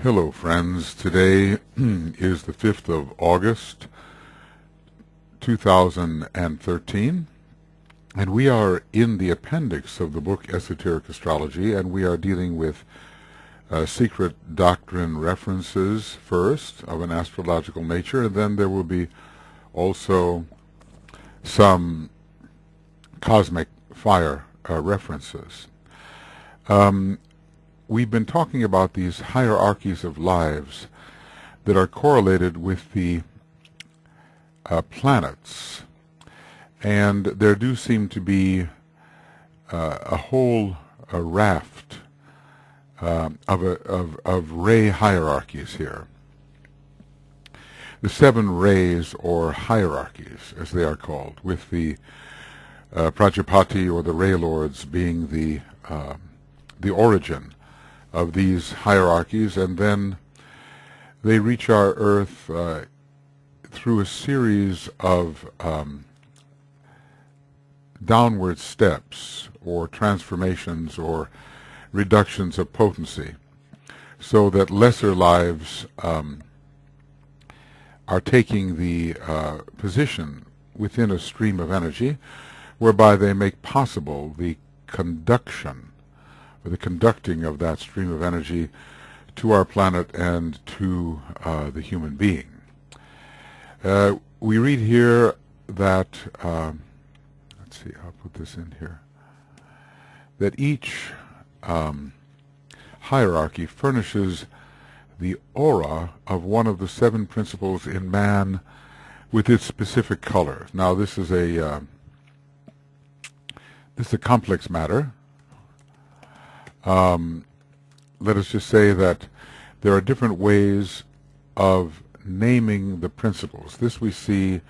Hello friends, today is the 5th of August 2013 and we are in the appendix of the book Esoteric Astrology, and we are dealing with secret doctrine references first of an astrological nature, and then there will be also some cosmic fire references. We've been talking about these hierarchies of lives that are correlated with the planets, and there do seem to be a whole raft of Ray hierarchies here. The 7 rays, or hierarchies as they are called, with the Prajapati or the Ray Lords being the origin of these hierarchies, and then they reach our earth through a series of downward steps or transformations or reductions of potency, so that lesser lives are taking the position within a stream of energy whereby they make possible the conduction or the conducting of that stream of energy to our planet and to the human being. We read here that, let's see, I'll put this in here, that each hierarchy furnishes the aura of one of the 7 principles in man with its specific color. Now this is a complex matter. Let us just say that there are different ways of naming the principles. This we see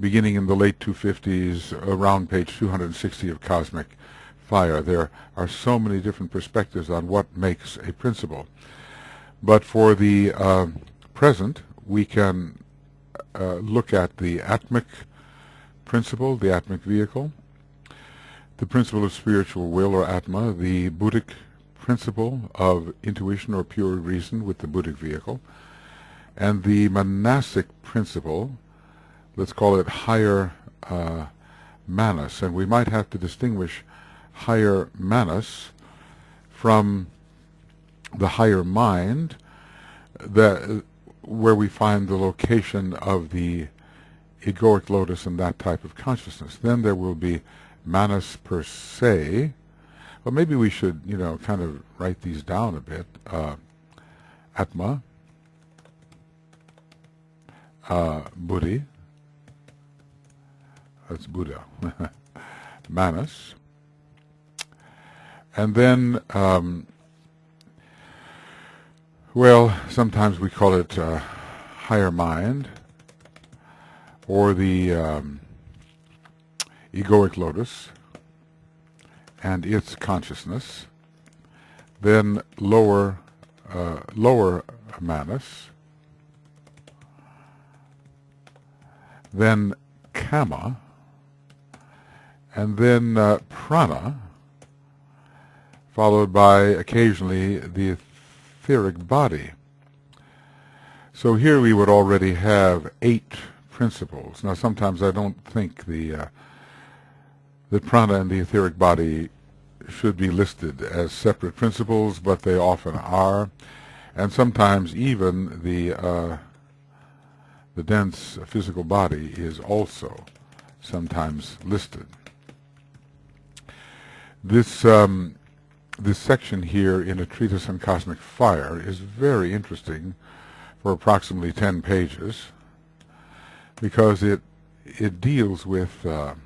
beginning in the late 250s, around page 260 of Cosmic Fire. There are so many different perspectives on what makes a principle. But for the present, we can look at the Atmic principle, the Atmic vehicle, the principle of spiritual will, or Atma, the Buddhic principle of intuition or pure reason with the Buddhic vehicle, and the monastic principle, let's call it higher manas. And we might have to distinguish higher manas from the higher mind, where we find the location of the egoic lotus and that type of consciousness. Then there will be manas per se. Well, maybe we should, kind of write these down a bit. Atma, Buddhi, that's Buddha, manas, and then, well, sometimes we call it higher mind, or the egoic lotus and its consciousness, then lower manas, then kama, and then prana, followed by occasionally the etheric body. So here we would already have 8 principles. Now sometimes I don't think the prana and the etheric body should be listed as separate principles, but they often are, and sometimes even the dense physical body is also sometimes listed. This section here in a treatise on cosmic fire is very interesting for approximately 10 pages, because it deals with the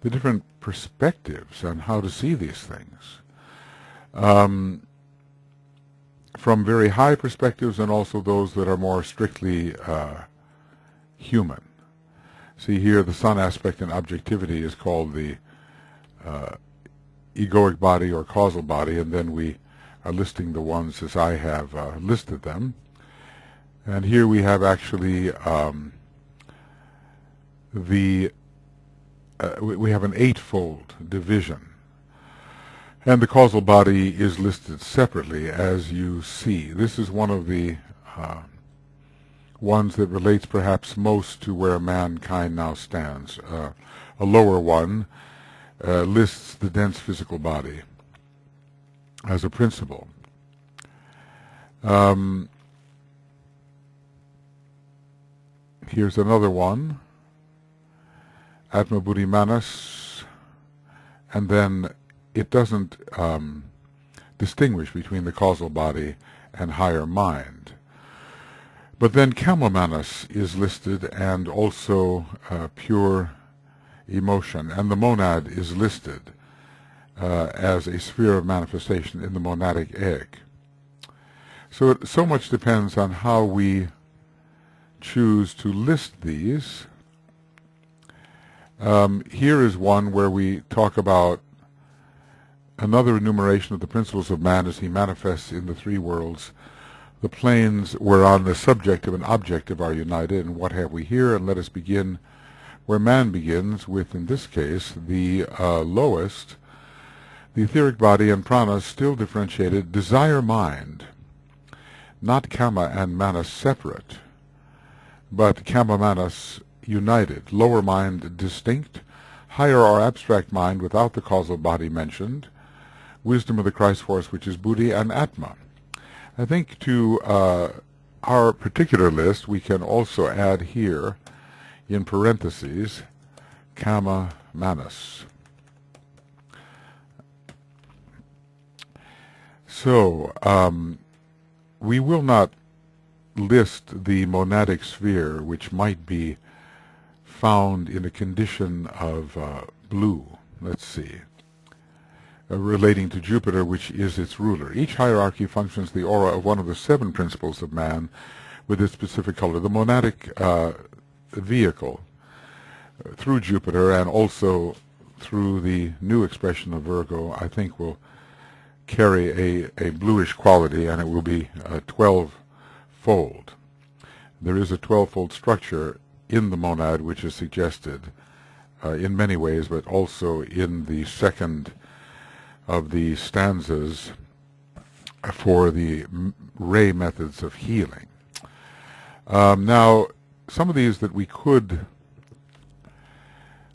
different perspectives on how to see these things, from very high perspectives and also those that are more strictly human. See here, the sun aspect in objectivity is called the egoic body or causal body, and then we are listing the ones as I have listed them. And here we have actually we have an 8-fold division. And the causal body is listed separately, as you see. This is one of the ones that relates perhaps most to where mankind now stands. A lower one lists the dense physical body as a principle. Here's another one, Atma, Buddhi, Manas, and then it doesn't distinguish between the causal body and higher mind. But then Kama Manas is listed, and also pure emotion, and the monad is listed as a sphere of manifestation in the monadic egg. So so much depends on how we choose to list these. Here is one where we talk about another enumeration of the principles of man as he manifests in the three worlds, the planes whereon the subjective and objective are united. And what have we here? And let us begin where man begins with, in this case, the lowest, the etheric body and prana still differentiated, desire mind, not kama and manas separate, but kama manas united, lower mind distinct, higher or abstract mind without the causal body mentioned, wisdom of the Christ force, which is Buddhi, and Atma. I think to our particular list we can also add here, in parentheses, kama manas. So, we will not list the monadic sphere, which might be found in a condition of blue. Let's see. Relating to Jupiter, which is its ruler. Each hierarchy functions the aura of one of the 7 principles of man with its specific color. The monadic vehicle through Jupiter, and also through the new expression of Virgo, I think will carry a bluish quality, and it will be 12-fold. There is a 12-fold structure in the monad which is suggested in many ways, but also in the second of the stanzas for the Ray methods of healing. Now, some of these that we could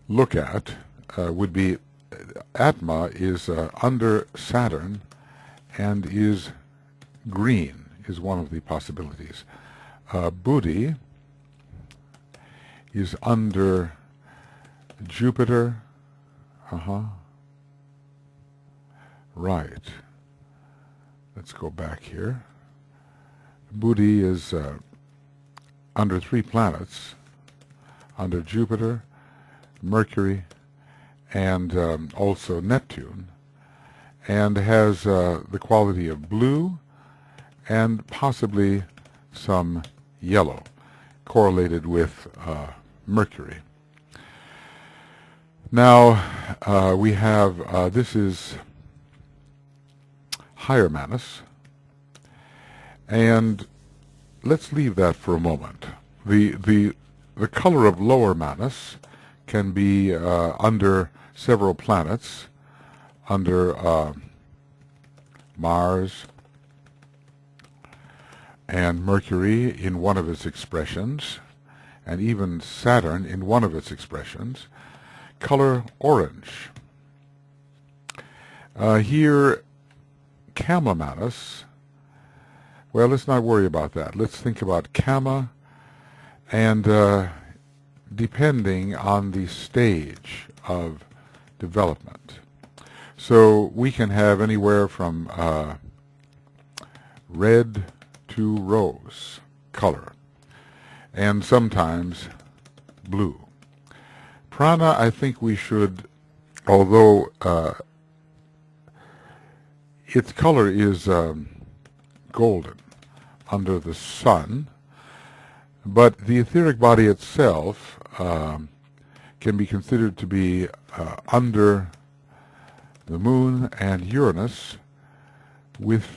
look at would be Atma is under Saturn and is green, is one of the possibilities. Buddhi is under Jupiter. Right. Let's go back here. Buddhi is under 3 planets, under Jupiter, Mercury, and also Neptune, and has the quality of blue and possibly some yellow, correlated with Mercury. Now we have, this is higher Manas, and let's leave that for a moment. The color of lower Manas can be under several planets, under Mars and Mercury in one of its expressions, and even Saturn in one of its expressions. Color orange. Here, Kama Manas, well, let's not worry about that. Let's think about Kama, and depending on the stage of development. So we can have anywhere from red to rose color, and sometimes blue. Prana, I think we should, although its color is golden under the sun, but the etheric body itself can be considered to be under the moon and Uranus with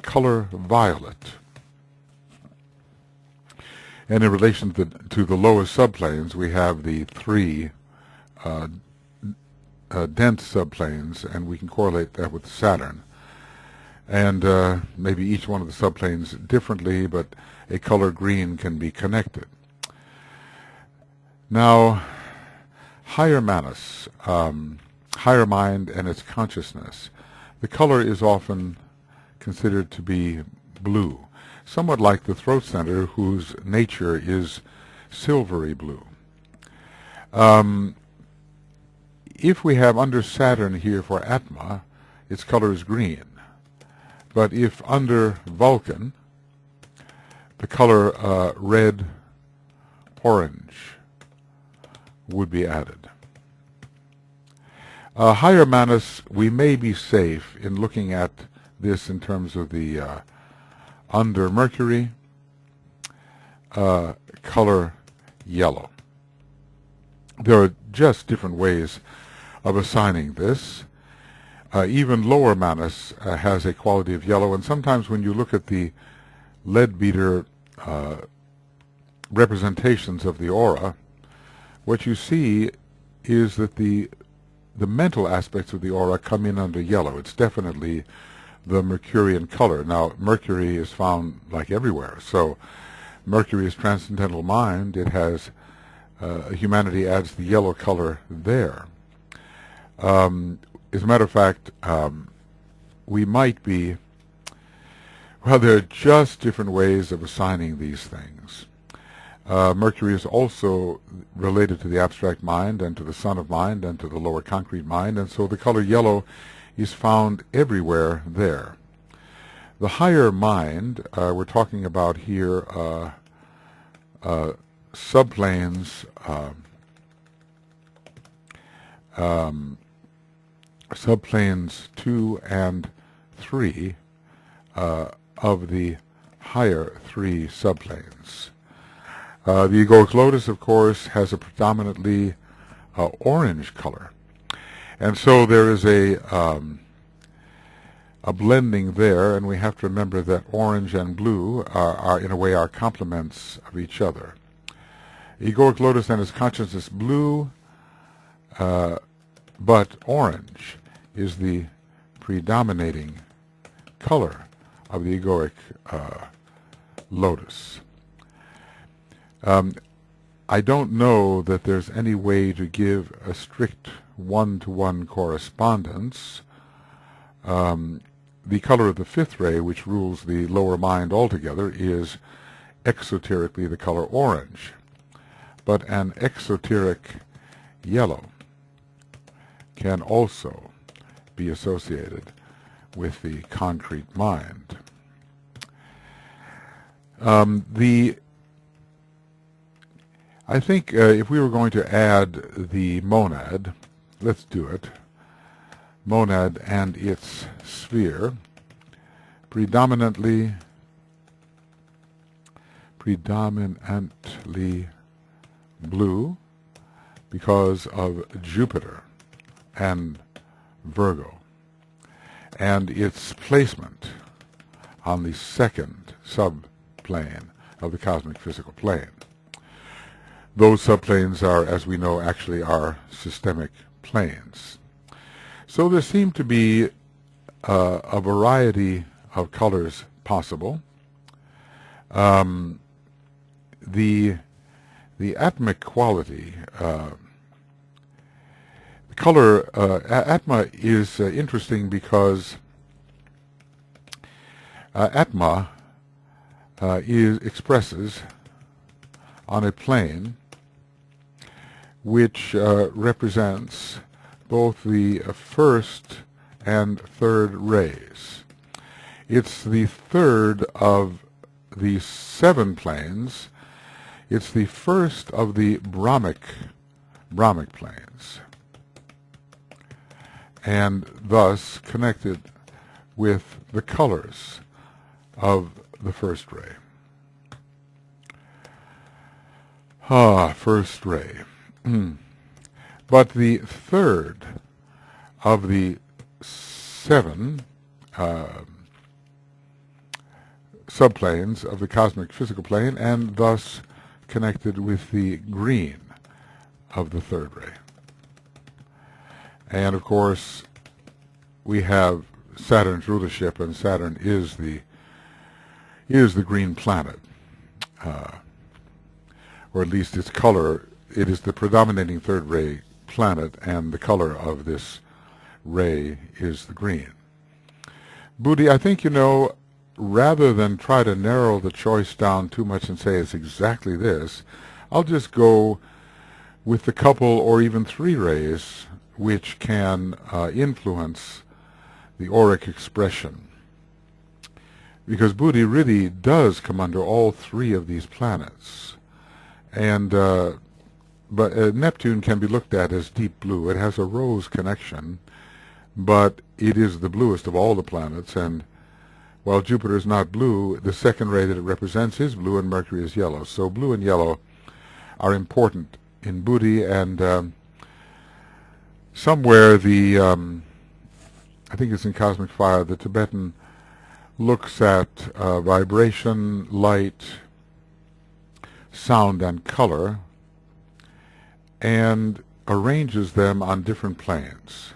color violet. And in relation to the lowest subplanes, we have the 3 dense subplanes, and we can correlate that with Saturn. And maybe each one of the subplanes differently, but a color green can be connected. Now, higher manas, higher mind and its consciousness. The color is often considered to be blue, somewhat like the throat center, whose nature is silvery blue. If we have under Saturn here for Atma, its color is green. But if under Vulcan, the color red, orange would be added. Higher manas, we may be safe in looking at this in terms of the under Mercury, color yellow. There are just different ways of assigning this. Even lower manas has a quality of yellow, and sometimes when you look at the leadbeater representations of the aura, what you see is that the mental aspects of the aura come in under yellow. It's definitely the Mercurian color. Now, Mercury is found like everywhere, so Mercury is transcendental mind. It has humanity adds the yellow color there. As a matter of fact, we might be, well, there are just different ways of assigning these things. Mercury is also related to the abstract mind and to the son of mind and to the lower concrete mind, and so the color yellow is found everywhere there. The higher mind, we're talking about here subplanes, subplanes 2 and 3 of the higher 3 subplanes. The egoic lotus, of course, has a predominantly orange color, and so there is a blending there, and we have to remember that orange and blue are in a way our complements of each other. Egoic lotus and its consciousness blue, but orange is the predominating color of the egoic lotus. I don't know that there's any way to give a strict one-to-one correspondence. The color of the fifth ray, which rules the lower mind altogether, is exoterically the color orange, but an exoteric yellow can also be associated with the concrete mind. I think if we were going to add the monad, let's do it. Monad and its sphere, predominantly blue because of Jupiter and Virgo, and its placement on the second subplane of the cosmic physical plane. Those subplanes are, as we know, actually are systemic planes. So there seem to be a variety of colors possible. The atmic quality, the color Atma is interesting because Atma expresses on a plane which represents both the first and third rays. It's the third of the 7 planes. It's the first of the Brahmic planes, and thus connected with the colors of the first ray. First ray. But the third of the 7 subplanes of the cosmic physical plane, and thus connected with the green of the third ray. And of course, we have Saturn's rulership, and Saturn is the green planet, or at least its color. It is the predominating third ray planet, and the color of this ray is the green. Buddhi, I think, rather than try to narrow the choice down too much and say it's exactly this, I'll just go with the couple or even three rays which can influence the auric expression. Because Buddhi really does come under all three of these planets. And but Neptune can be looked at as deep blue. It has a rose connection, but it is the bluest of all the planets, and while Jupiter is not blue, the second ray that it represents is blue, and Mercury is yellow. So blue and yellow are important in Buddhi, and somewhere I think it's in Cosmic Fire, the Tibetan looks at vibration, light, sound, and color, and arranges them on different planes.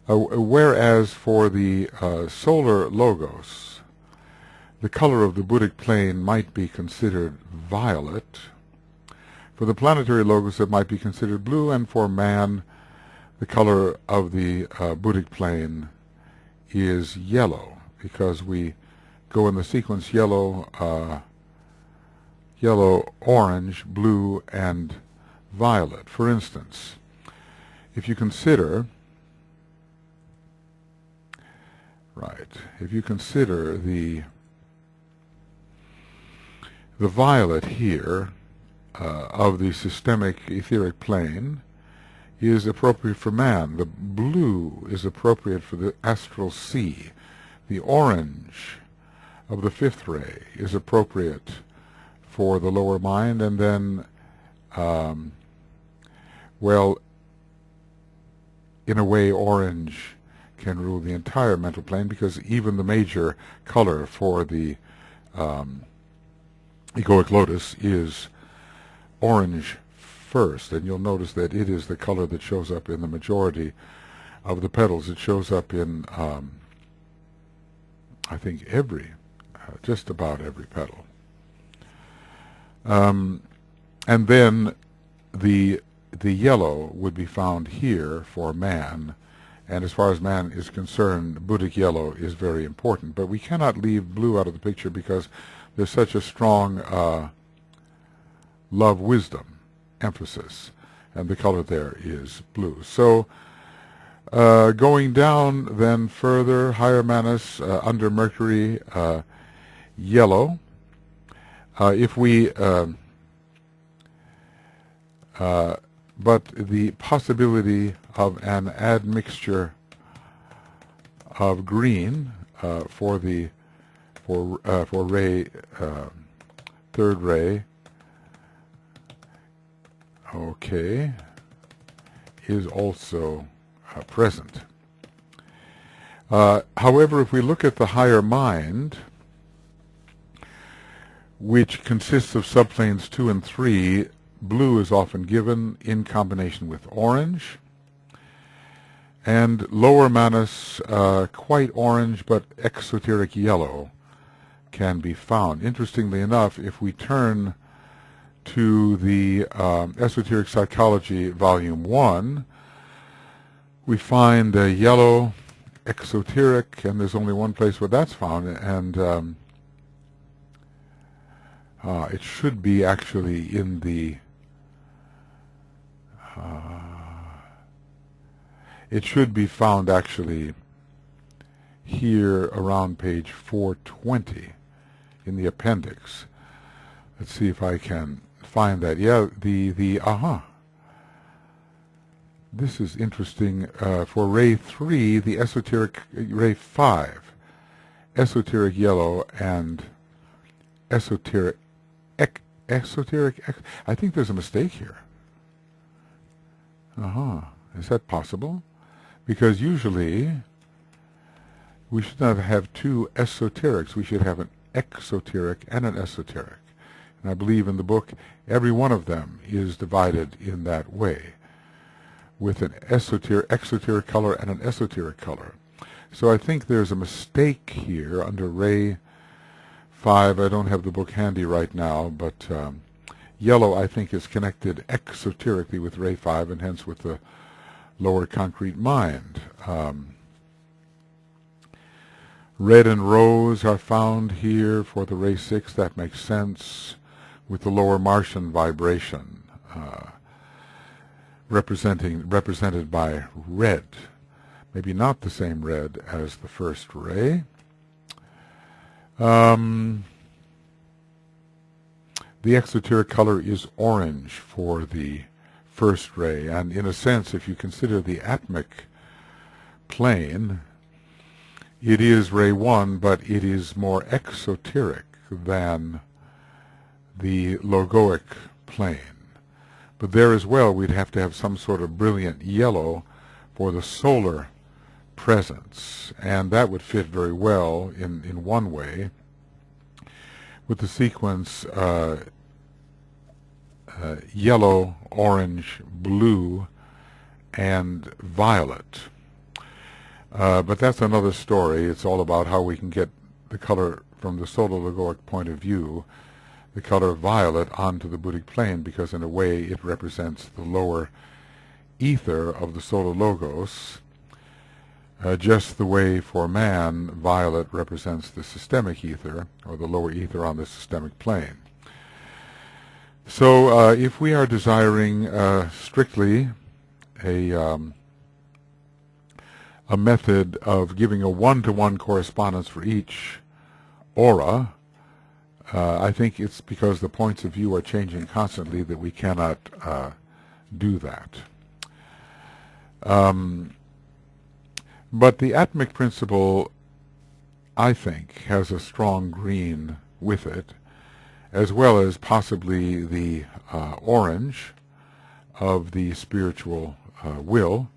Whereas for the solar logos, the color of the Buddhic plane might be considered violet. For the planetary logos, it might be considered blue, and for man, the color of the Buddhic plane is yellow, because we go in the sequence yellow, orange, blue, and violet. For instance, if you consider the violet here of the systemic etheric plane is appropriate for man. The blue is appropriate for the astral sea. The orange of the fifth ray is appropriate for the lower mind, and then, well, in a way, orange can rule the entire mental plane, because even the major color for the egoic lotus is orange first, and you'll notice that it is the color that shows up in the majority of the petals. It shows up in, I think, just about every petal. And then the yellow would be found here for man, and as far as man is concerned, Buddhic yellow is very important. But we cannot leave blue out of the picture, because there's such a strong love-wisdom emphasis, and the color there is blue. So going down then further, higher Manus, under Mercury, yellow. If we but the possibility of an admixture of green for ray, third ray, okay, is also present. However, if we look at the higher mind, which consists of subplanes 2 and 3, blue is often given in combination with orange, and lower Manus, quite orange, but exoteric yellow can be found. Interestingly enough, if we turn to the Esoteric Psychology Volume 1, we find yellow, exoteric, and there's only one place where that's found, and it should be actually in the it should be found actually here around page 420 in the appendix. Let's see if I can find that. Yeah, this is interesting. For ray 3, the esoteric, ray 5, esoteric yellow and esoteric, I think there's a mistake here. Is that possible? Because usually we should not have two esoterics. We should have an exoteric and an esoteric. And I believe in the book every one of them is divided in that way, with an exoteric color and an esoteric color. So I think there's a mistake here under Ray 5. I don't have the book handy right now, but yellow, I think, is connected exoterically with Ray 5 and hence with the lower concrete mind. Red and rose are found here for the Ray 6. That makes sense with the lower Martian vibration represented by red. Maybe not the same red as the first ray. The exoteric color is orange for the first ray, and in a sense, if you consider the Atmic plane, it is Ray 1, but it is more exoteric than the logoic plane. But there as well, we'd have to have some sort of brilliant yellow for the solar presence, and that would fit very well in one way with the sequence yellow, orange, blue, and violet. But that's another story. It's all about how we can get the color from the solar logoic point of view, the color violet, onto the Buddhic plane, because in a way it represents the lower ether of the solar logos, just the way for man violet represents the systemic ether, or the lower ether on the systemic plane. So if we are desiring strictly a method of giving a one-to-one correspondence for each aura, I think it's because the points of view are changing constantly that we cannot do that. But the Atmic principle, I think, has a strong green with it, as well as possibly the orange of the spiritual will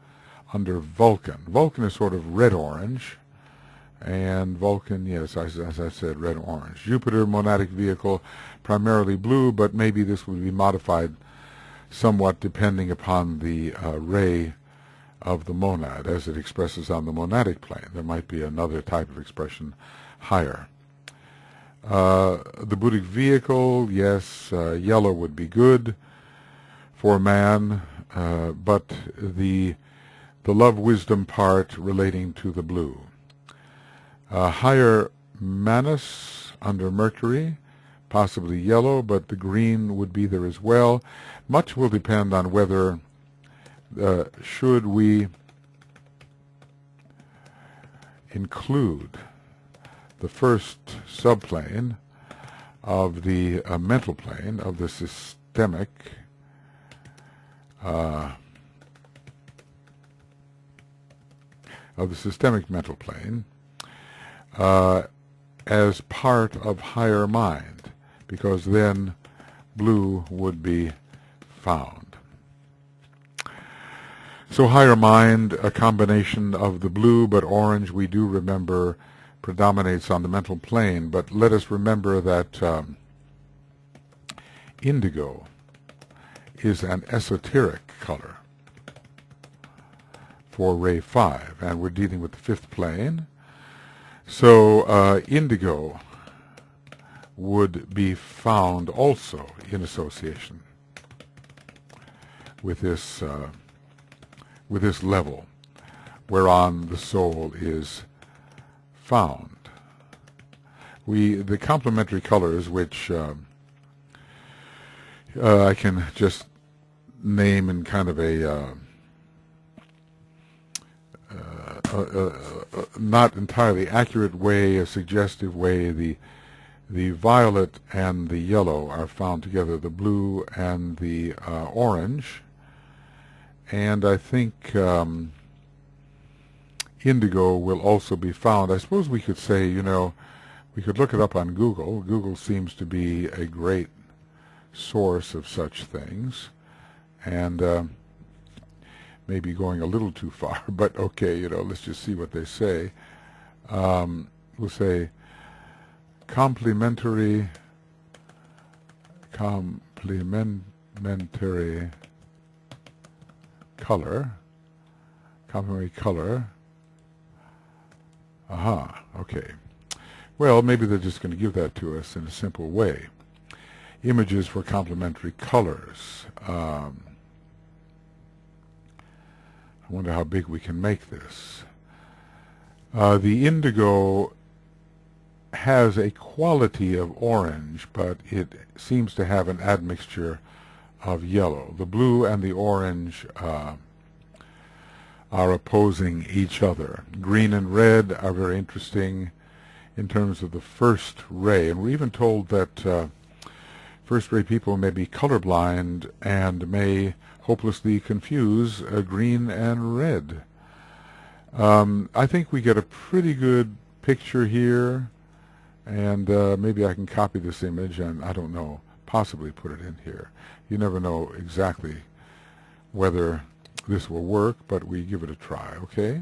under Vulcan. Vulcan is sort of red-orange, and Vulcan, yes, as I said, red-orange. Jupiter, monadic vehicle, primarily blue, but maybe this would be modified somewhat depending upon the ray of the monad as it expresses on the monadic plane. There might be another type of expression higher. The Buddhic vehicle, yes, yellow would be good for man, but the love-wisdom part relating to the blue. Higher Manus under Mercury, possibly yellow, but the green would be there as well. Much will depend on whether should we include the first subplane of the mental plane of the systemic mental plane as part of higher mind, because then blue would be found. So higher mind, a combination of the blue, but orange, we do remember, predominates on the mental plane. But let us remember that indigo is an esoteric color for Ray 5, and we're dealing with the fifth plane. So indigo would be found also in association with this level whereon the soul is found. The complementary colors, which I can just name in kind of a not entirely accurate way, a suggestive way, the violet and the yellow are found together, the blue and the orange. And I think indigo will also be found. I suppose we could say, we could look it up on Google. Google seems to be a great source of such things. And maybe going a little too far, but okay, let's just see what they say. We'll say complementary complementary color. Complementary color. Aha, okay. Well, maybe they're just going to give that to us in a simple way. Images for complementary colors. I wonder how big we can make this. The indigo has a quality of orange, but it seems to have an admixture of yellow. The blue and the orange are opposing each other. Green and red are very interesting in terms of the first ray, and we're even told that first ray people may be colorblind and may hopelessly confuse green and red. I think we get a pretty good picture here, and maybe I can copy this image and, I don't know, possibly put it in here. You never know exactly whether this will work, but we give it a try, okay?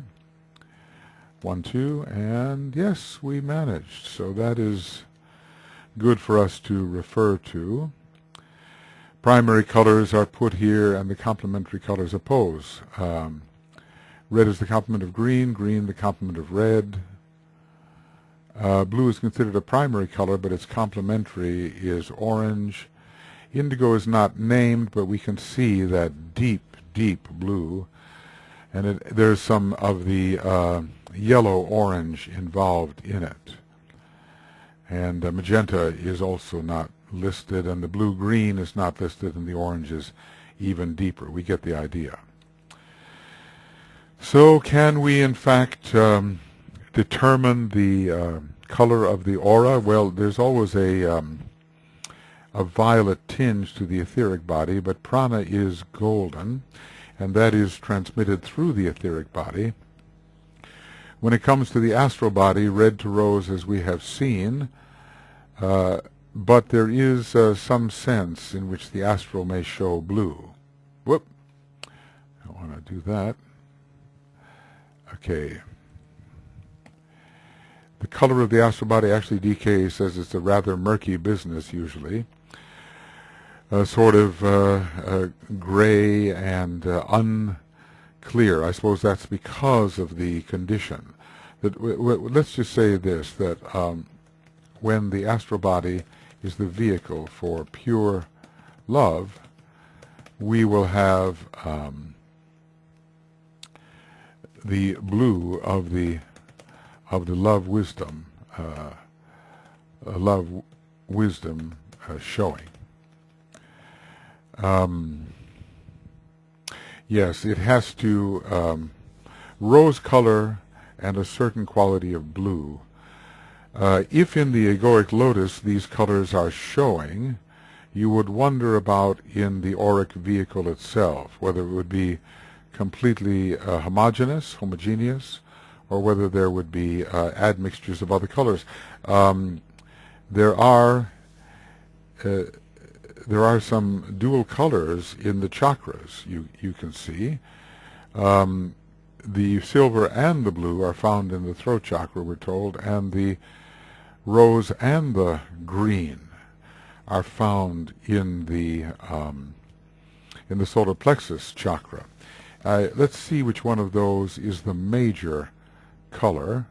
1, 2, and yes, we managed. So that is good for us to refer to. Primary colors are put here, and the complementary colors oppose. Red is the complement of green, green the complement of red. Blue is considered a primary color, but its complementary is orange. Indigo is not named, but we can see that deep blue, and there's some of the yellow-orange involved in it. And magenta is also not listed, and the blue-green is not listed, and the orange is even deeper. We get the idea. So can we, in fact, determine the color of the aura? Well, there's always a violet tinge to the etheric body, but prana is golden, and that is transmitted through the etheric body. When it comes to the astral body, red to rose, as we have seen, but there is some sense in which the astral may show blue. Whoop! I want to do that. Okay. The color of the astral body, actually DK says it's a rather murky business usually. Sort of gray and unclear. I suppose that's because of the condition. Let's just say this, that when the astral body is the vehicle for pure love, we will have the blue of the love wisdom, showing. Yes, it has to rose color and a certain quality of blue. If in the egoic lotus these colors are showing, you would wonder about in the auric vehicle itself, whether it would be completely homogeneous, or whether there would be admixtures of other colors. There are some dual colors in the chakras, you can see. The silver and the blue are found in the throat chakra, we're told, and the rose and the green are found in the solar plexus chakra. Let's see which one of those is the major color.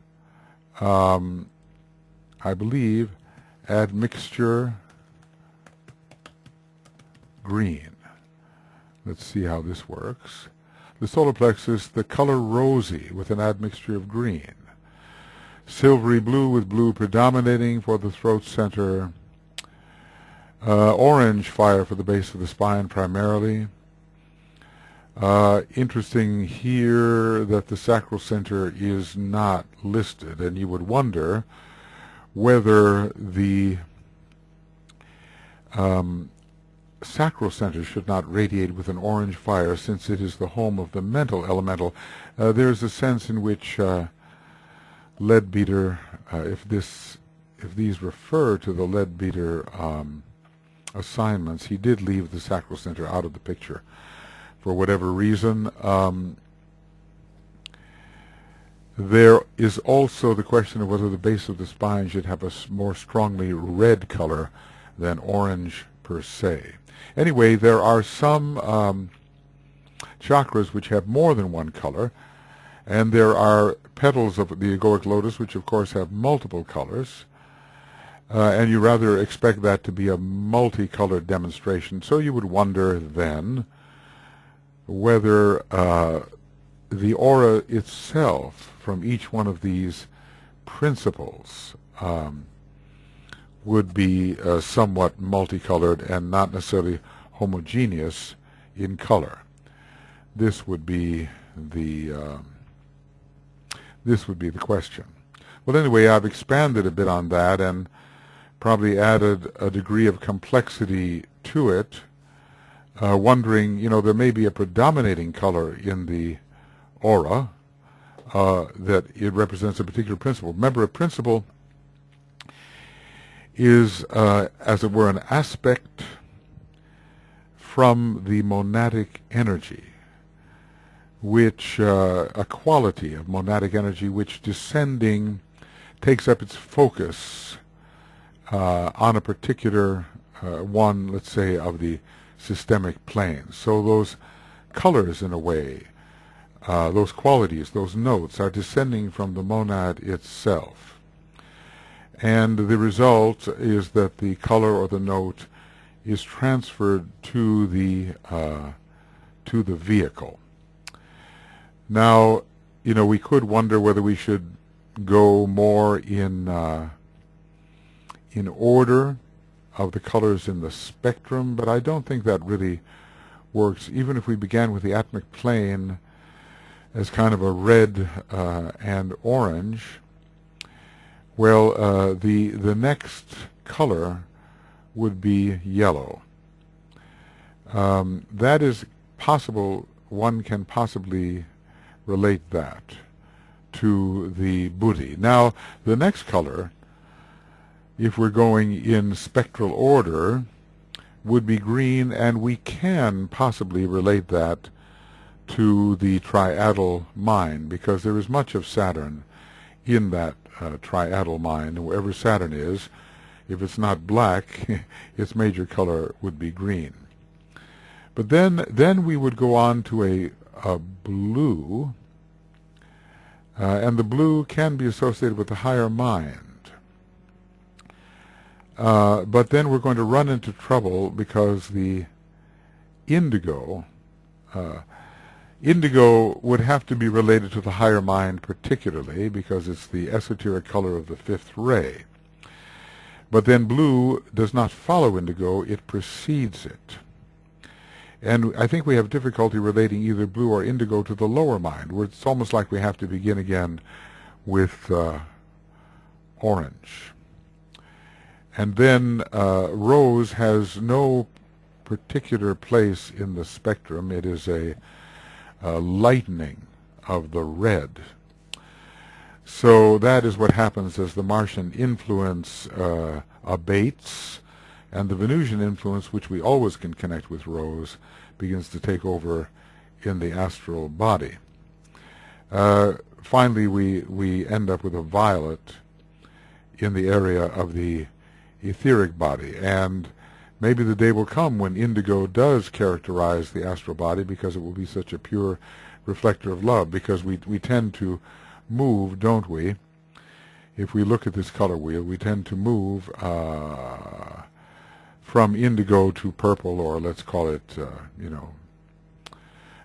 I believe admixture green. Let's see how this works. The solar plexus, the color rosy with an admixture of green. Silvery blue with blue predominating for the throat center. Orange fire for the base of the spine primarily. Interesting here that the sacral center is not listed, and you would wonder whether the sacral center should not radiate with an orange fire, since it is the home of the mental elemental. There's a sense in which Leadbeater, if these refer to the Leadbeater assignments, he did leave the sacral center out of the picture for whatever reason. There is also the question of whether the base of the spine should have a more strongly red color than orange per se. Anyway, there are some chakras which have more than one color, and there are petals of the egoic lotus which of course have multiple colors, and you rather expect that to be a multicolored demonstration. So you would wonder then whether the aura itself from each one of these principles would be somewhat multicolored and not necessarily homogeneous in color. This would be the question. Well, anyway, I've expanded a bit on that and probably added a degree of complexity to it, wondering, there may be a predominating color in the aura that it represents a particular principle. Remember, a principle is, as it were, an aspect from the monadic energy, which, a quality of monadic energy which descending takes up its focus on a particular one, let's say, of the systemic plane. So those colors, in a way, those qualities, those notes, are descending from the monad itself. And the result is that the color or the note is transferred to the vehicle. Now, we could wonder whether we should go more in order of the colors in the spectrum, but I don't think that really works. Even if we began with the Atmic plane as kind of a red and orange, well, the next color would be yellow. That is possible. One can possibly relate that to the Buddhi. Now, the next color, if we're going in spectral order, would be green, and we can possibly relate that to the triadal mind, because there is much of Saturn in that triadal mind. Wherever Saturn is, if it's not black, its major color would be green. But then we would go on to a blue, and the blue can be associated with the higher mind. But then we're going to run into trouble because the indigo would have to be related to the higher mind particularly, because it's the esoteric color of the fifth ray. But then blue does not follow indigo, it precedes it. And I think we have difficulty relating either blue or indigo to the lower mind, where it's almost like we have to begin again with orange. And then rose has no particular place in the spectrum. It is a lightening of the red. So that is what happens as the Martian influence abates, and the Venusian influence, which we always can connect with rose, begins to take over in the astral body. Finally, we end up with a violet in the area of the etheric body, and maybe the day will come when indigo does characterize the astral body, because it will be such a pure reflector of love, because we tend to move, don't we? If we look at this color wheel, we tend to move from indigo to purple, or let's call it,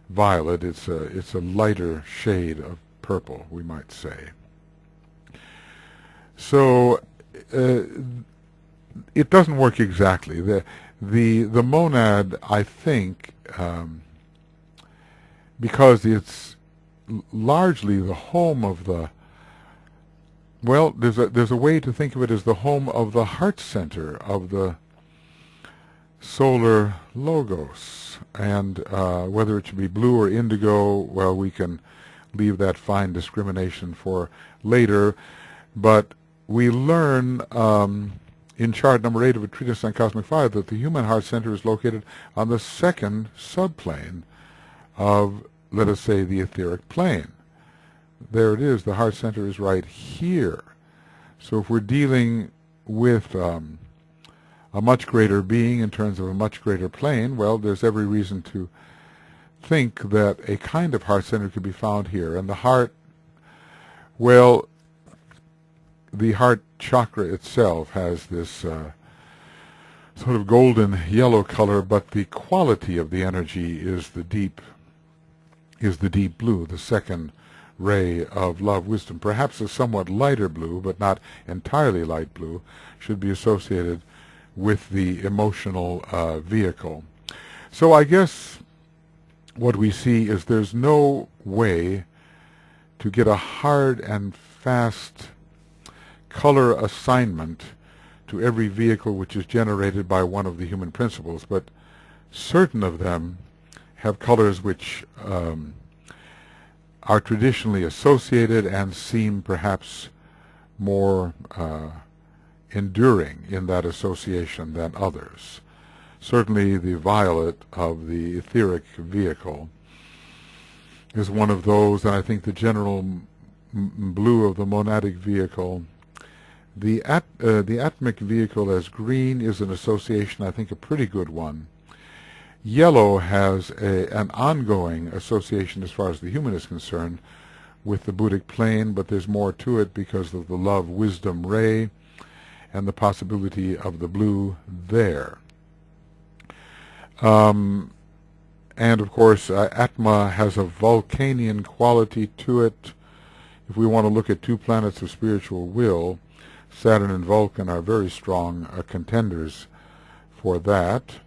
violet. It's a lighter shade of purple, we might say. So it doesn't work exactly. The monad, I think, because it's largely the home of the, well, there's a way to think of it as the home of the heart center of the solar logos. And whether it should be blue or indigo, well, we can leave that fine discrimination for later. But we learn in chart number 8 of a treatise on cosmic fire that the human heart center is located on the second subplane of, let us say, the etheric plane. There it is. The heart center is right here. So if we're dealing with a much greater being in terms of a much greater plane, well, there's every reason to think that a kind of heart center could be found here. And the heart, well, the heart chakra itself has this sort of golden yellow color, but the quality of the energy is the deep blue, the second ray of love wisdom. Perhaps a somewhat lighter blue, but not entirely light blue, should be associated with the emotional vehicle. So I guess what we see is there's no way to get a hard and fast color assignment to every vehicle which is generated by one of the human principles, but certain of them have colors which are traditionally associated and seem perhaps more enduring in that association than others. Certainly the violet of the etheric vehicle is one of those, and I think the general blue of the monadic vehicle. The Atmic vehicle as green is an association, I think a pretty good one. Yellow has an ongoing association as far as the human is concerned with the Buddhic plane, but there's more to it because of the love wisdom ray and the possibility of the blue there. And of course Atma has a Vulcanian quality to it. If we want to look at two planets of spiritual will, Saturn and Vulcan are very strong contenders for that.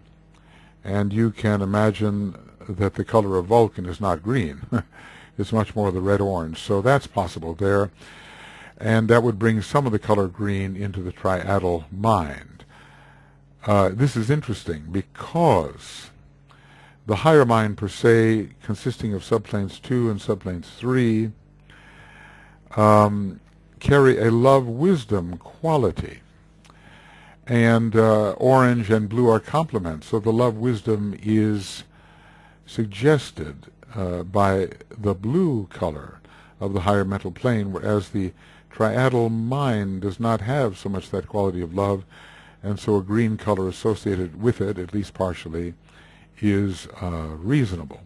And you can imagine that the color of Vulcan is not green. It's much more the red-orange. So that's possible there. And that would bring some of the color green into the triadal mind. This is interesting because the higher mind per se, consisting of subplanes 2 and subplanes 3, carry a love-wisdom quality. And orange and blue are complements, so the love-wisdom is suggested by the blue color of the higher mental plane, whereas the triadal mind does not have so much that quality of love, and so a green color associated with it, at least partially, is reasonable.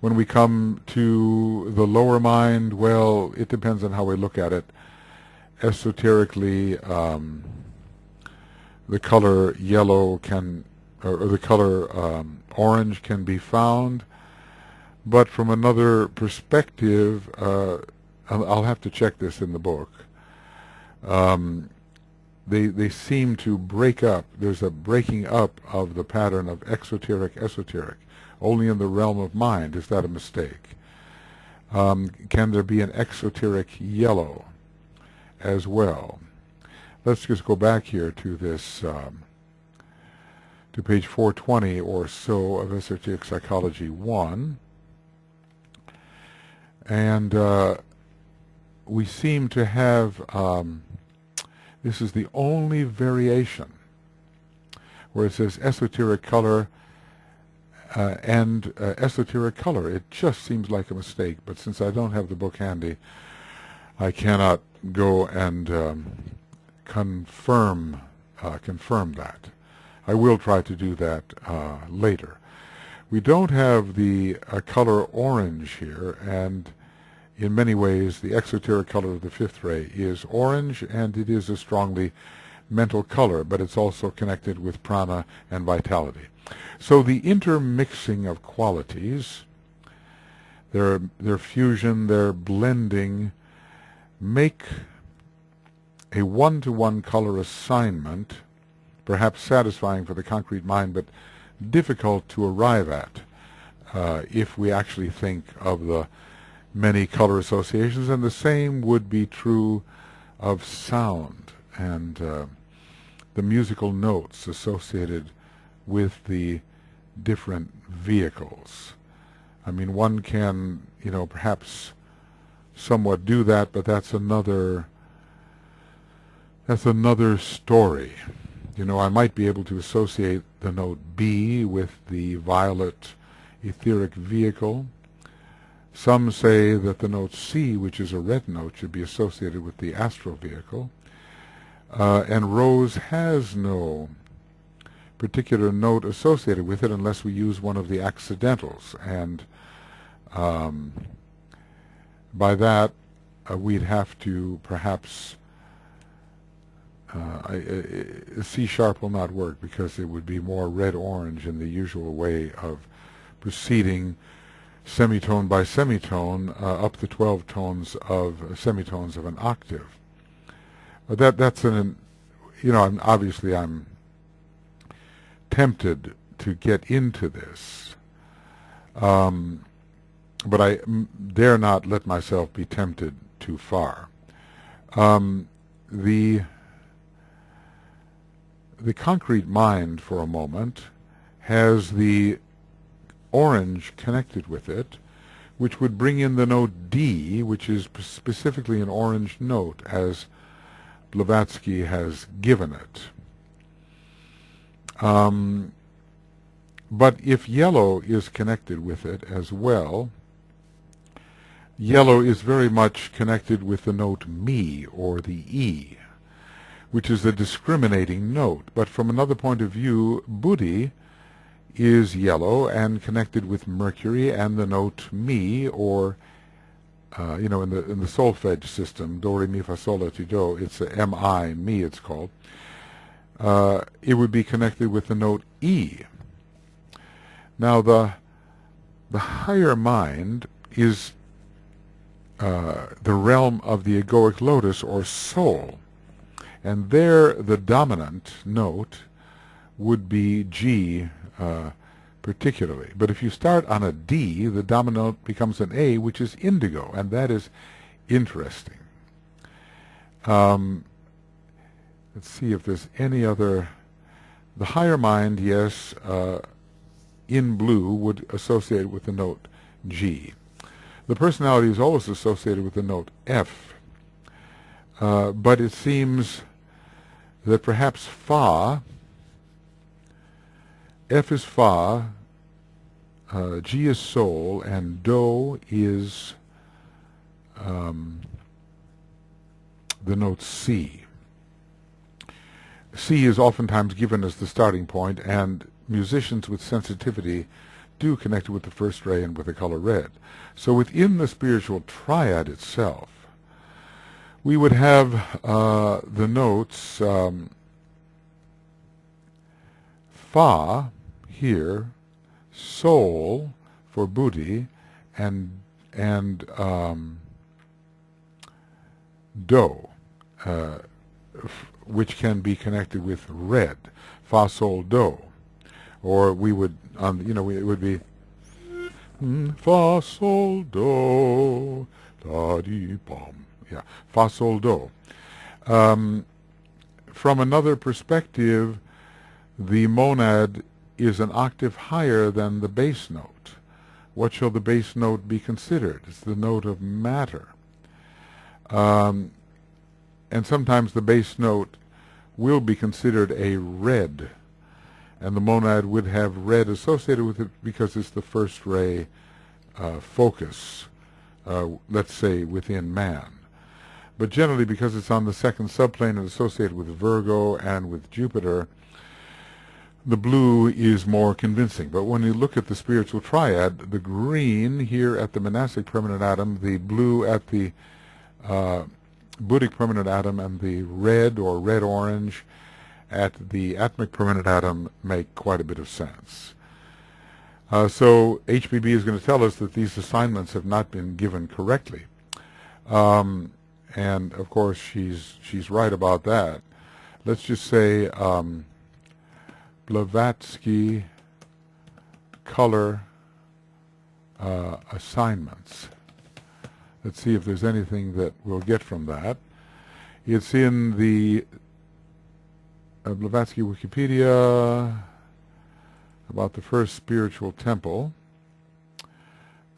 When we come to the lower mind, well, it depends on how we look at it. Esoterically, the color yellow can, or the color orange can be found, but from another perspective, I'll have to check this in the book. They seem to break up. There's a breaking up of the pattern of exoteric, esoteric, only in the realm of mind. Is that a mistake? Can there be an exoteric yellow as well? Let's just go back here to this, to page 420 or so of Esoteric Psychology 1. And we seem to have, this is the only variation where it says esoteric color and esoteric color. It just seems like a mistake, but since I don't have the book handy, I cannot go and confirm that. I will try to do that later. We don't have the color orange here, and in many ways the exoteric color of the fifth ray is orange, and it is a strongly mental color, but it's also connected with prana and vitality. So the intermixing of qualities, their fusion, their blending, make a one-to-one color assignment, perhaps satisfying for the concrete mind, but difficult to arrive at if we actually think of the many color associations. And the same would be true of sound and the musical notes associated with the different vehicles. I mean, one can, perhaps somewhat do that, but that's another story. I might be able to associate the note B with the violet etheric vehicle. Some say that the note C, which is a red note, should be associated with the astral vehicle. And Rose has no particular note associated with it unless we use one of the accidentals. And by that, we'd have to perhaps C sharp will not work because it would be more red-orange in the usual way of proceeding semitone by semitone up the 12 tones of semitones of an octave. But that's I'm tempted to get into this, but I dare not let myself be tempted too far. The concrete mind, for a moment, has the orange connected with it, which would bring in the note D, which is specifically an orange note, as Blavatsky has given it. But if yellow is connected with it as well, yellow is very much connected with the note Mi, or the E, which is a discriminating note. But from another point of view, Buddhi is yellow and connected with Mercury and the note Mi, or in the solfege system, do re mi fa sol la ti do, it's a M-I, Mi it's called. It would be connected with the note E. Now the higher mind is the realm of the egoic lotus, or soul, and there the dominant note would be G particularly. But if you start on a D, the dominant note becomes an A, which is indigo, and that is interesting. Let's see if there's any other. The higher mind, yes, in blue would associate with the note G. The personality is always associated with the note F, but it seems that perhaps Fa, F is Fa, G is Soul, and Do is the note C. C is oftentimes given as the starting point, and musicians with sensitivity do connect it with the first ray and with the color red. So within the spiritual triad itself, we would have the notes Fa here, Soul for Buddhi, and Do, which can be connected with red, Fa Sol Do, or we would it would be Fa Sol Do da di pom, yeah, Fa Sol Do. From another perspective, the monad is an octave higher than the base note. What shall the base note be considered? It's the note of matter. And sometimes the base note will be considered a red, and the monad would have red associated with it because it's the first ray focus, let's say, within man. But generally, because it's on the second subplane and associated with Virgo and with Jupiter, the blue is more convincing. But when you look at the spiritual triad, the green here at the monastic permanent atom, the blue at the Buddhic permanent atom, and the red or red-orange at the Atmic permanent atom make quite a bit of sense. So HBB is going to tell us that these assignments have not been given correctly. And of course she's right about that. Let's just say Blavatsky color assignments. Let's see if there's anything that we'll get from that. It's in the Blavatsky Wikipedia about the first spiritual temple,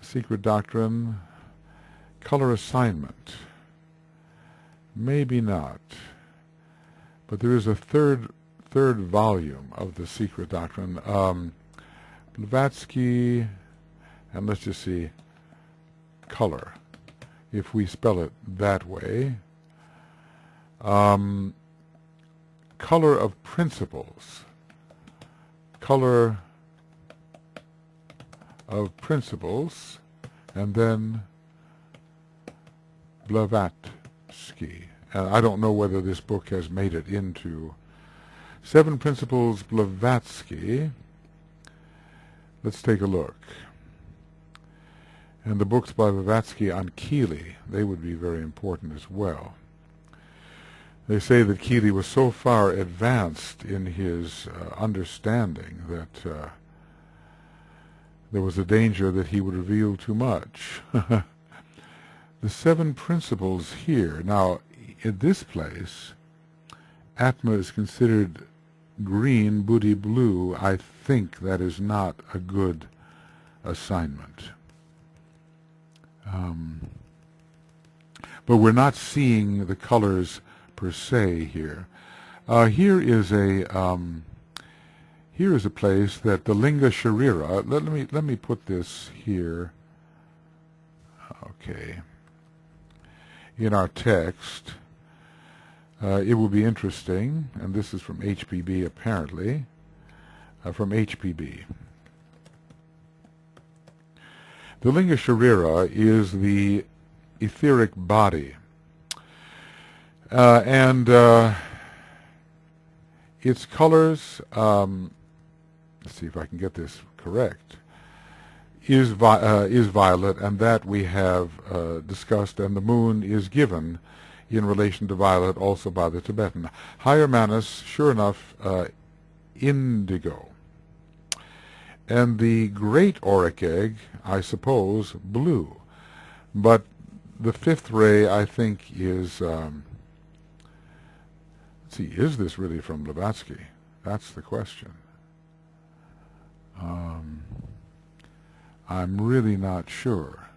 secret doctrine, color assignment. Maybe not, but there is a third volume of the secret doctrine. Blavatsky, and let's just see, color, if we spell it that way. Color of principles. color of principles, and then Blavatsky. I don't know whether this book has made it into Seven Principles Blavatsky. Let's take a look. And the books by Blavatsky on Keely, they would be very important as well. They say that Keely was so far advanced in his understanding that there was a danger that he would reveal too much. The seven principles here. Now, in this place, Atma is considered green, Buddhi blue. I think that is not a good assignment. But we're not seeing the colors per se here. Here is a place that the Linga Sharira. Let me put this here. Okay. In our text, it will be interesting, and this is from HPB apparently, from HPB. The Linga Sharira is the etheric body, and its colors, let's see if I can get this correct, is violet, and that we have discussed, and the moon is given in relation to violet also by the Tibetan. Higher Manas, sure enough, indigo. And the great auric egg, I suppose, blue. But the fifth ray, I think, is, let's see, is this really from Blavatsky? That's the question. I'm really not sure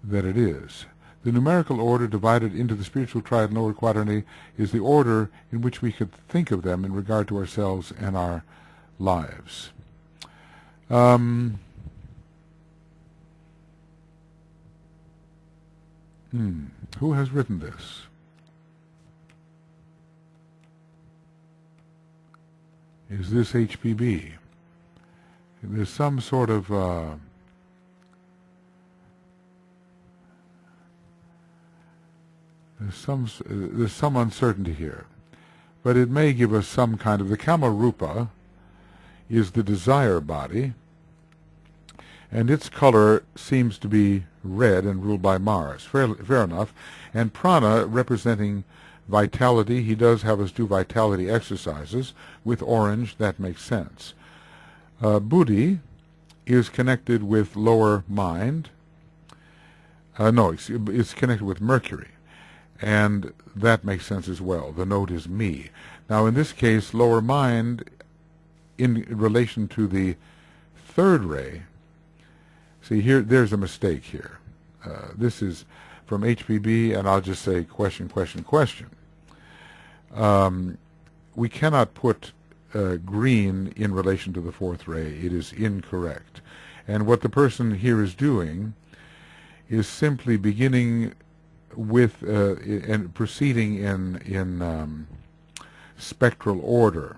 that it is. The numerical order divided into the spiritual triad and lower quadrant is the order in which we could think of them in regard to ourselves and our lives. Who has written this? Is this HPB? There's some sort of there's some uncertainty here, but it may give us some kind of, the Kamarupa is the desire body, and its color seems to be red and ruled by Mars. Fair enough. And prana representing vitality. He does have us do vitality exercises with orange. That makes sense. Buddhi is connected with lower mind. It's connected with Mercury, and that makes sense as well. The note is me. Now, in this case, lower mind, in relation to the third ray, see here, there's a mistake here. This is from HPB, and I'll just say question. We cannot put green in relation to the fourth ray. It is incorrect. And what the person here is doing is simply beginning with and proceeding in spectral order,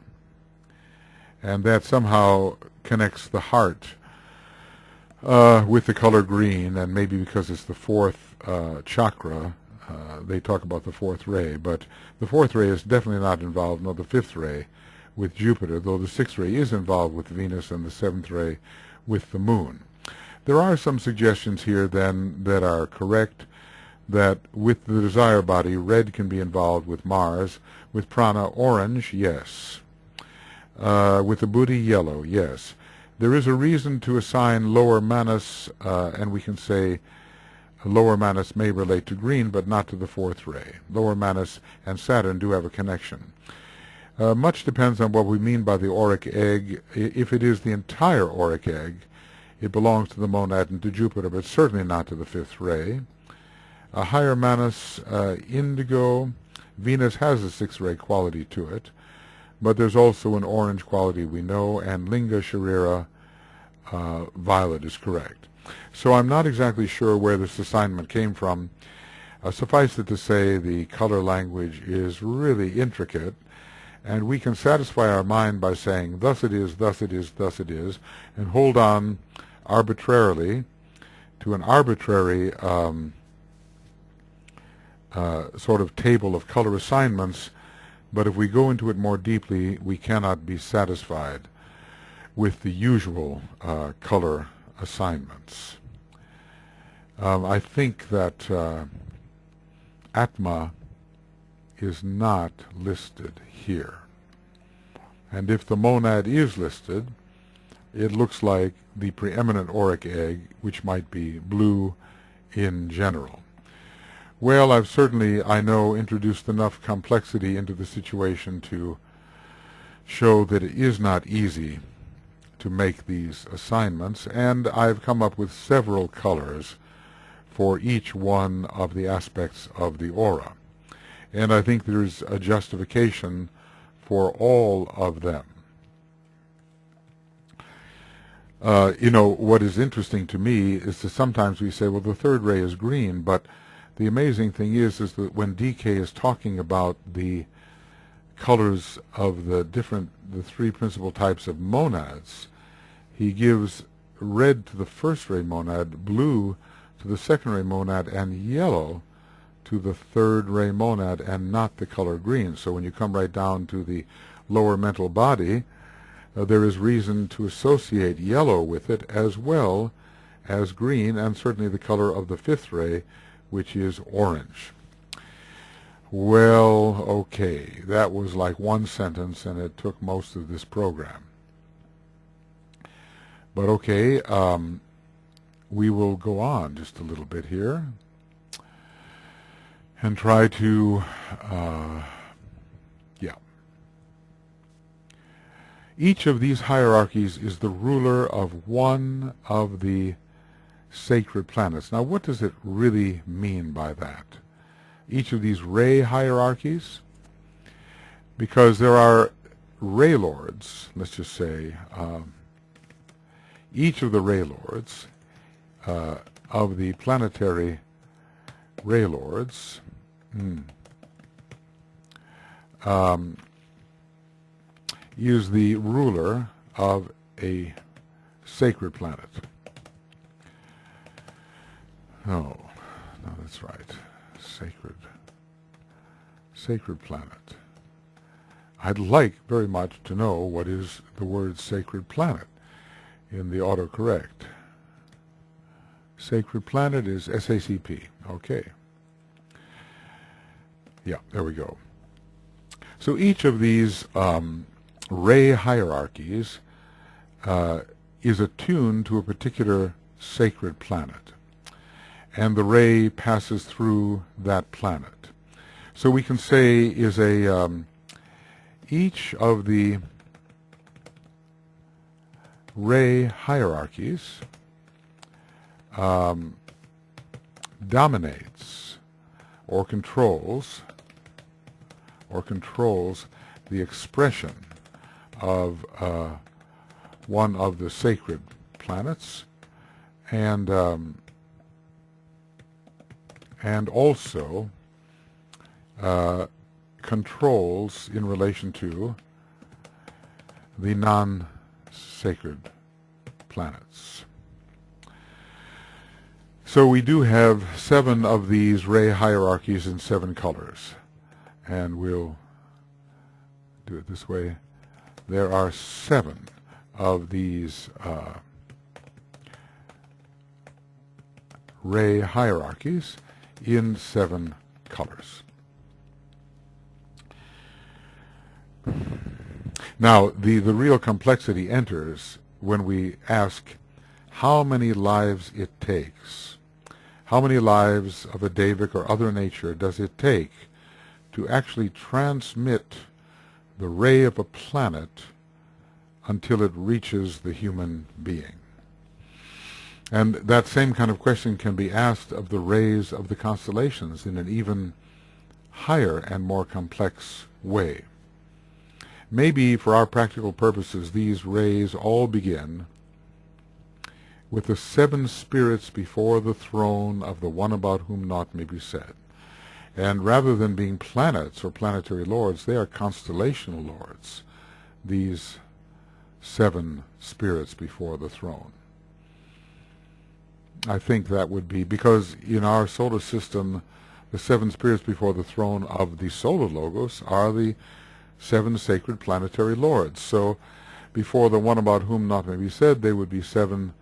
and that somehow connects the heart with the color green, and maybe because it's the fourth chakra, they talk about the fourth ray, but the fourth ray is definitely not involved, nor the fifth ray with Jupiter, though the sixth ray is involved with Venus and the seventh ray with the moon. There are some suggestions here then that are correct, that with the desire body, red can be involved with Mars, with prana, orange, yes. With the Buddhi, yellow, yes. There is a reason to assign lower manas, and we can say lower manas may relate to green, but not to the fourth ray. Lower manas and Saturn do have a connection. Much depends on what we mean by the auric egg. If it is the entire auric egg, it belongs to the monad and to Jupiter, but certainly not to the fifth ray. A higher manas, indigo. Venus has a sixth ray quality to it, but there's also an orange quality we know, and Linga Sharira, violet is correct. So I'm not exactly sure where this assignment came from. Suffice it to say, the color language is really intricate, And we can satisfy our mind by saying, thus it is, thus it is, thus it is, and hold on arbitrarily to an arbitrary sort of table of color assignments. But if we go into it more deeply, we cannot be satisfied with the usual color assignments. I think that Atma is not listed here. And if the monad is listed, it looks like the preeminent auric egg, which might be blue in general. Well, I've certainly, I know, introduced enough complexity into the situation to show that it is not easy to make these assignments, and I've come up with several colors for each one of the aspects of the aura. And I think there's a justification for all of them. What is interesting to me is that sometimes we say, well, the third ray is green, but the amazing thing is that when DK is talking about the colors of the three principal types of monads, he gives red to the first ray monad, blue to the second ray monad, and yellow to the third ray monad, and not the color green. So when you come right down to the lower mental body, there is reason to associate yellow with it as well as green, and certainly the color of the fifth ray, which is orange. Well, okay, that was like one sentence, and it took most of this program. But okay, we will go on just a little bit here and try to, Each of these hierarchies is the ruler of one of the sacred planets. Now, what does it really mean by that? Each of these Ray hierarchies? Because there are Ray lords, let's just say, each of the Ray lords, of the planetary Ray lords, is the ruler of a sacred planet. No, that's right. Sacred planet. I'd like very much to know what is the word sacred planet in the autocorrect. Sacred planet is SACP. Okay. Yeah, there we go. So each of these Ray hierarchies is attuned to a particular sacred planet, and the ray passes through that planet. So we can say is each of the Ray hierarchies dominates or controls the expression of one of the sacred planets, and also controls in relation to the non-sacred planets. So we do have 7 of these Ray hierarchies in 7 colors, and we'll do it this way. There are 7 of these Ray hierarchies in 7 colors. Now, the real complexity enters when we ask how many lives it takes. How many lives of a Devic or other nature does it take to actually transmit the ray of a planet until it reaches the human being? And that same kind of question can be asked of the rays of the constellations in an even higher and more complex way. Maybe for our practical purposes these rays all begin with the 7 spirits before the throne of the one about whom naught may be said. And rather than being planets or planetary lords, they are constellational lords, these 7 spirits before the throne. I think that would be, because in our solar system, the 7 spirits before the throne of the solar logos are the 7 sacred planetary lords. So before the one about whom not may be said, they would be 7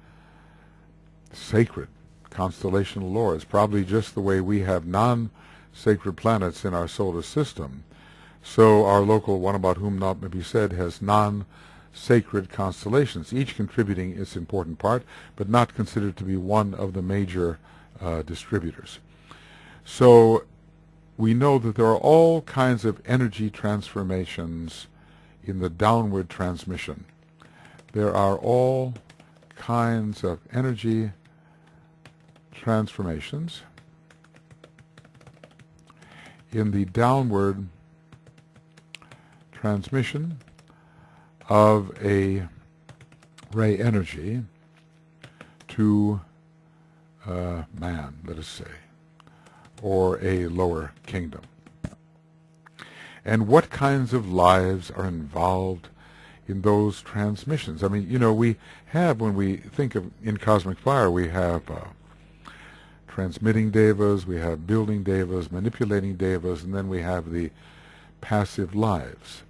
sacred constellational lords, probably just the way we have non-sacred planets in our solar system. So our local one about whom not may be said has non-sacred constellations, each contributing its important part, but not considered to be one of the major distributors. So we know that there are all kinds of energy transformations in the downward transmission. There are all kinds of energy transformations in the downward transmission of a ray energy to man, let us say, or a lower kingdom. And what kinds of lives are involved in those transmissions? I mean, you know, we have, when we think of in cosmic fire, we have transmitting devas, we have building devas, manipulating devas, and then we have the passive lives.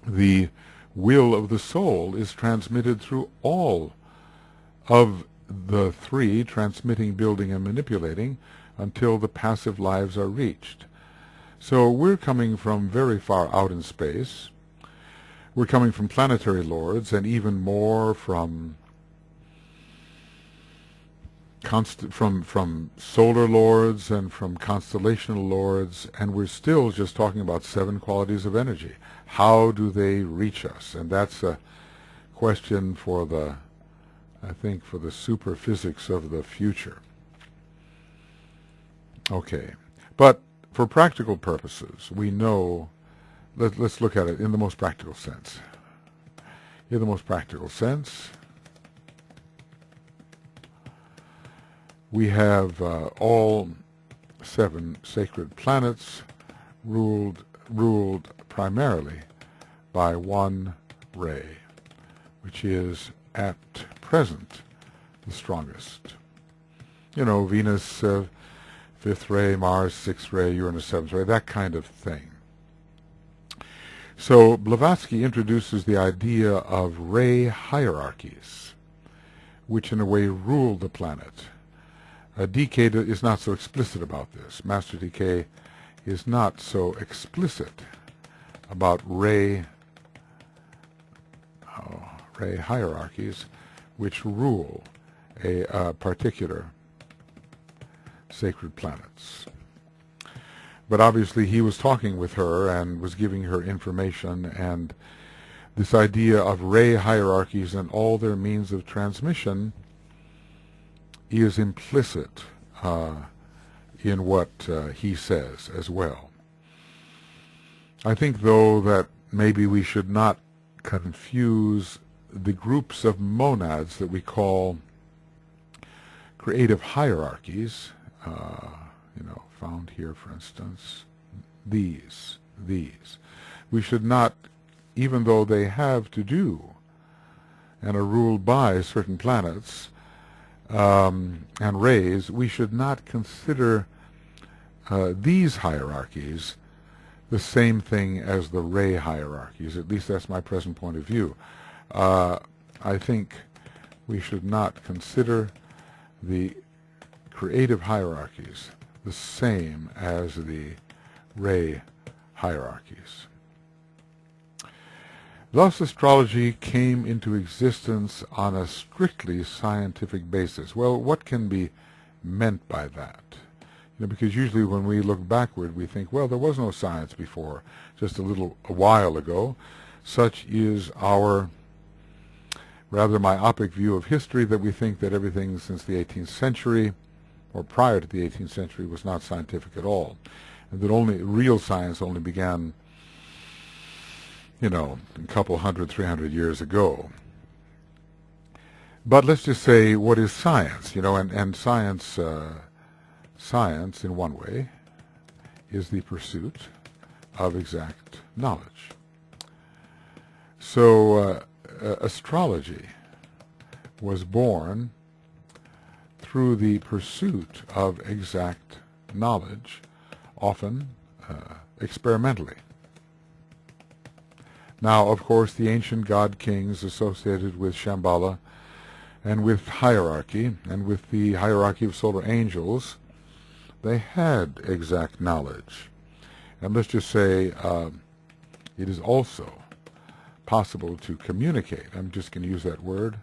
The will of the soul is transmitted through all of the 3, transmitting, building, and manipulating, until the passive lives are reached. So we're coming from very far out in space. We're coming from planetary lords, and even more from solar lords and from constellational lords, and we're still just talking about 7 qualities of energy. How do they reach us? And that's a question for the, I think, for the superphysics of the future. Okay, but for practical purposes, we know, let's look at it in the most practical sense. In the most practical sense, we have all 7 sacred planets ruled primarily by one ray, which is at present the strongest. You know, Venus, 5th ray, Mars, 6th ray, Uranus, 7th ray, that kind of thing. So Blavatsky introduces the idea of Ray hierarchies, which in a way rule the planet. DK is not so explicit about this. Master DK is not so explicit about Ray hierarchies, which rule a particular sacred planets. But obviously he was talking with her and was giving her information, and this idea of Ray hierarchies and all their means of transmission is implicit in what he says as well. I think, though, that maybe we should not confuse the groups of monads that we call creative hierarchies, you know, found here, for instance, these. We should not, even though they have to do and are ruled by certain planets and rays, we should not consider these hierarchies the same thing as the ray hierarchies. At least that's my present point of view. I think we should not consider the creative hierarchies the same as the ray hierarchies. Thus, astrology came into existence on a strictly scientific basis. Well, what can be meant by that? You know, because usually when we look backward, we think, well, there was no science before, just a while ago. Such is our rather myopic view of history, that we think that everything since the 18th century, or prior to the 18th century, was not scientific at all, and that only real science only began, you know, a couple 300 years ago. But let's just say, what is science? You know, and science, science in one way is the pursuit of exact knowledge. So astrology was born through the pursuit of exact knowledge, often experimentally. Now, of course, the ancient god kings associated with Shambhala and with hierarchy and with the hierarchy of solar angels, they had exact knowledge. And let's just say it is also possible to communicate. I'm just going to use that word.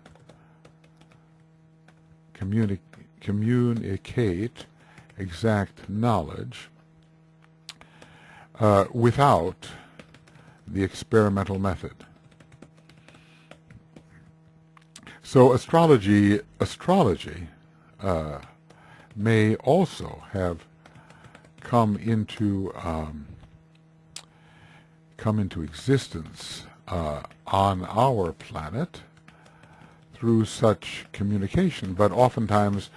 Communicate exact knowledge without the experimental method. So astrology may also have come into existence on our planet through such communication, but oftentimes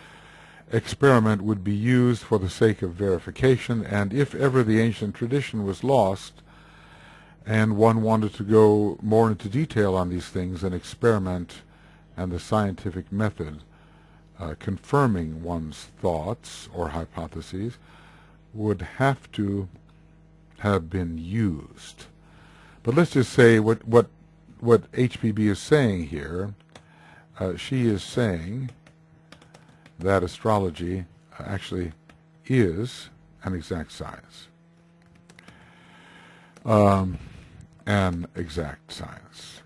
experiment would be used for the sake of verification, and if ever the ancient tradition was lost and one wanted to go more into detail on these things, an experiment and the scientific method confirming one's thoughts or hypotheses would have to have been used. But let's just say what HPB is saying here. She is saying that astrology actually is an exact science. An exact science.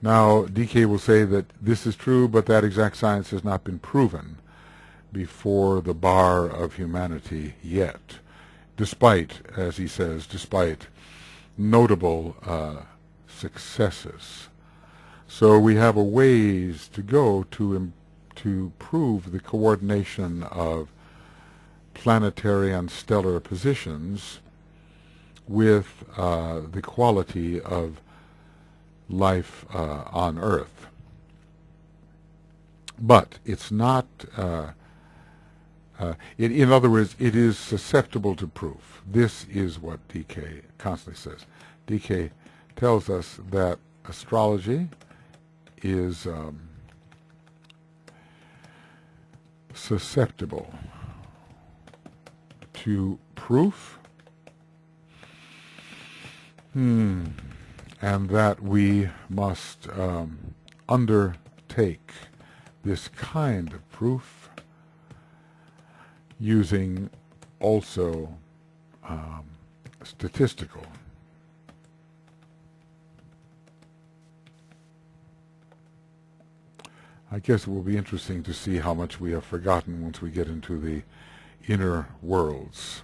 Now, DK will say that this is true, but that exact science has not been proven before the bar of humanity yet, despite, as he says, despite notable successes. So we have a ways to go to prove the coordination of planetary and stellar positions with the quality of life on Earth. But it's not, in other words, it is susceptible to proof. This is what DK constantly says. DK tells us that astrology is susceptible to proof, and that we must undertake this kind of proof using also statistical. I guess it will be interesting to see how much we have forgotten once we get into the inner worlds.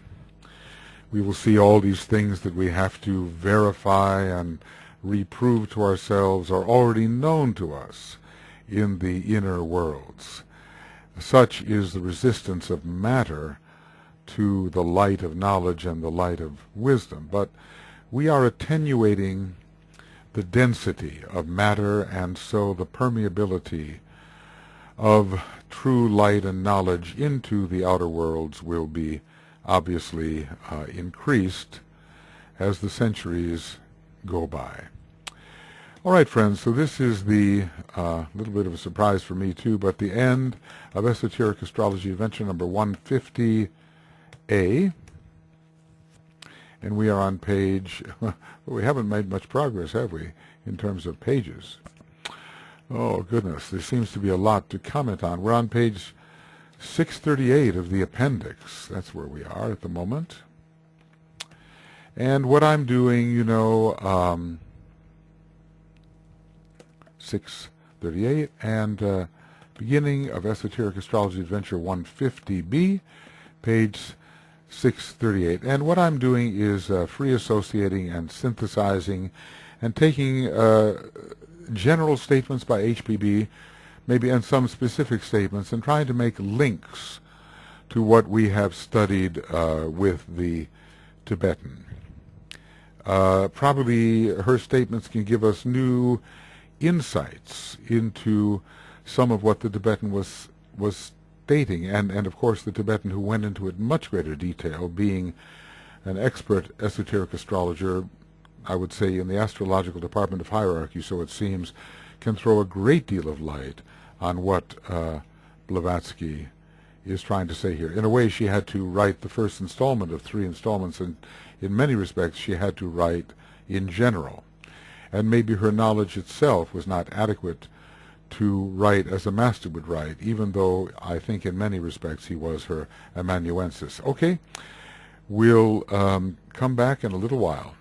We will see all these things that we have to verify and reprove to ourselves are already known to us in the inner worlds. Such is the resistance of matter to the light of knowledge and the light of wisdom. But we are attenuating the density of matter, and so the permeability of true light and knowledge into the outer worlds will be obviously increased as the centuries go by. All right, friends, so this is the little bit of a surprise for me too, but the end of Esoteric Astrology Adventure number 150A, and we are on page, well, we haven't made much progress, have we, in terms of pages? Oh, goodness, there seems to be a lot to comment on. We're on page 638 of the appendix. That's where we are at the moment. And what I'm doing, 638, and beginning of Esoteric Astrology Adventure 150B, page 638. And what I'm doing is free associating and synthesizing and taking general statements by HPB, maybe, and some specific statements, and trying to make links to what we have studied with the Tibetan. Probably her statements can give us new insights into some of what the Tibetan was stating, and of course the Tibetan who went into it in much greater detail, being an expert esoteric astrologer, I would say in the astrological department of hierarchy, so it seems, can throw a great deal of light on what Blavatsky is trying to say here. In a way, she had to write the first installment of 3 installments, and in many respects she had to write in general. And maybe her knowledge itself was not adequate to write as a master would write, even though I think in many respects he was her amanuensis. Okay, we'll come back in a little while.